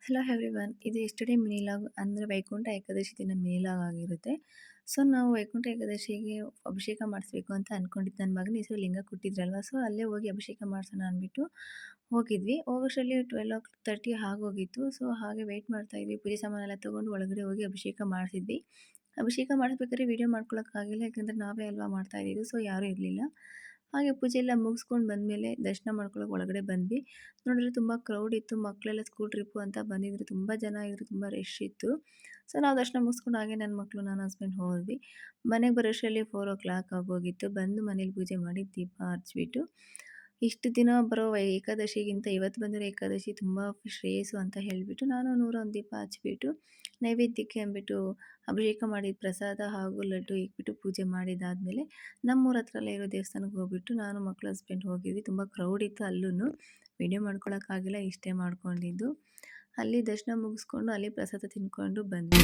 Hello everyone, ಇದು yesterday ಮಿನಿಲಾಗ್ ಅಂದರೆ ವೈಕುಂಠ ಏಕಾದಶಿ ದಿನ ಮಿನಿಲಾಗ್ ಆಗಿರುತ್ತೆ. ಸೊ ನಾವು ವೈಕುಂಠ ಏಕಾದಶಿಗೆ ಅಭಿಷೇಕ ಮಾಡಿಸ್ಬೇಕು ಅಂತ ಅಂದ್ಕೊಂಡಿದ್ದು. ನನ್ನ ಮಗನ ಹೆಸರು ಲಿಂಗ ಕೊಟ್ಟಿದ್ರಲ್ವ, ಸೊ ಅಲ್ಲೇ ಹೋಗಿ ಅಭಿಷೇಕ ಮಾಡಿಸೋಣ ಅಂದ್ಬಿಟ್ಟು ಹೋಗಿದ್ವಿ. ಹೋಗೋಷ್ಟರಲ್ಲಿ 12:30 ಆಗೋಗಿತ್ತು. ಸೊ ಹಾಗೆ ವೆಯ್ಟ್ ಮಾಡ್ತಾ ಇದ್ವಿ. ಪೂಜೆ ಸಾಮಾನೆಲ್ಲ ತೊಗೊಂಡು ಒಳಗಡೆ ಹೋಗಿ ಅಭಿಷೇಕ ಮಾಡಿಸಿದ್ವಿ. ಅಭಿಷೇಕ ಮಾಡಿಸ್ಬೇಕಾದ್ರೆ ವೀಡಿಯೋ ಮಾಡ್ಕೊಳಕ್ಕಾಗಿಲ್ಲ, ಯಾಕಂದರೆ ನಾವೇ ಅಲ್ವಾ ಮಾಡ್ತಾ ಇದ್ದಿದ್ದು. ಸೊ ಯಾರೂ ಇರಲಿಲ್ಲ. ಹಾಗೆ ಪೂಜೆ ಎಲ್ಲ ಮುಗಿಸ್ಕೊಂಡು ಬಂದಮೇಲೆ ದರ್ಶನ ಮಾಡ್ಕೊಳ್ಳೋಕೆ ಒಳಗಡೆ ಬಂದ್ವಿ. ನೋಡಿದ್ರೆ ತುಂಬ ಕ್ರೌಡ್ ಇತ್ತು. ಮಕ್ಕಳೆಲ್ಲ ಸ್ಕೂಲ್ ಟ್ರಿಪ್ಪು ಅಂತ ಬಂದಿದ್ರು. ತುಂಬ ಜನ ಇದ್ರು, ತುಂಬ ರಶ್ ಇತ್ತು. ಸೊ ನಾವು ದರ್ಶನ ಮುಗಿಸ್ಕೊಂಡು ಹಾಗೆ ನನ್ನ ಮಕ್ಕಳು, ನನ್ನ ಹಸ್ಬೆಂಡ್ ಹೋದ್ವಿ. ಮನೆಗೆ ಬರೋಷ್ಟರಲ್ಲಿ 4 ಆಗೋಗಿತ್ತು. ಬಂದು ಮನೇಲಿ ಪೂಜೆ ಮಾಡಿ ದೀಪ ಹಚ್ಬಿಟ್ಟು, ಇಷ್ಟು ದಿನ ಬರೋ ಏಕಾದಶಿಗಿಂತ ಇವತ್ತು ಬಂದಿರೋ ಏಕಾದಶಿ ತುಂಬ ಶ್ರೇಯಸ್ಸು ಅಂತ ಹೇಳಿಬಿಟ್ಟು ನಾನು 101 ದೀಪ ಹಚ್ಬಿಟ್ಟು ನೈವೇದ್ಯಕ್ಕೆ ಅಂದ್ಬಿಟ್ಟು ಅಭಿಷೇಕ ಮಾಡಿದ ಪ್ರಸಾದ ಹಾಗೂ ಲಡ್ಡು ಇಟ್ಬಿಟ್ಟು ಪೂಜೆ ಮಾಡಿದ್ದಾದಮೇಲೆ ನಮ್ಮೂರ ಹತ್ರಲ್ಲೇ ಇರೋ ದೇವಸ್ಥಾನಕ್ಕೆ ಹೋಗ್ಬಿಟ್ಟು ನಾನು ಮಕ್ಕಳು ಹಸ್ಬೆಂಡ್ ಹೋಗಿದ್ವಿ. ತುಂಬ ಕ್ರೌಡ್ ಇತ್ತು. ಅಲ್ಲೂ ವೀಡಿಯೋ ಮಾಡ್ಕೊಳಕ್ಕಾಗಿಲ್ಲ, ಇಷ್ಟೇ ಮಾಡ್ಕೊಂಡಿದ್ದು. ಅಲ್ಲಿ ದರ್ಶನ ಮುಗಿಸ್ಕೊಂಡು ಅಲ್ಲಿ ಪ್ರಸಾದ ತಿನ್ಕೊಂಡು ಬಂದ್ವಿ.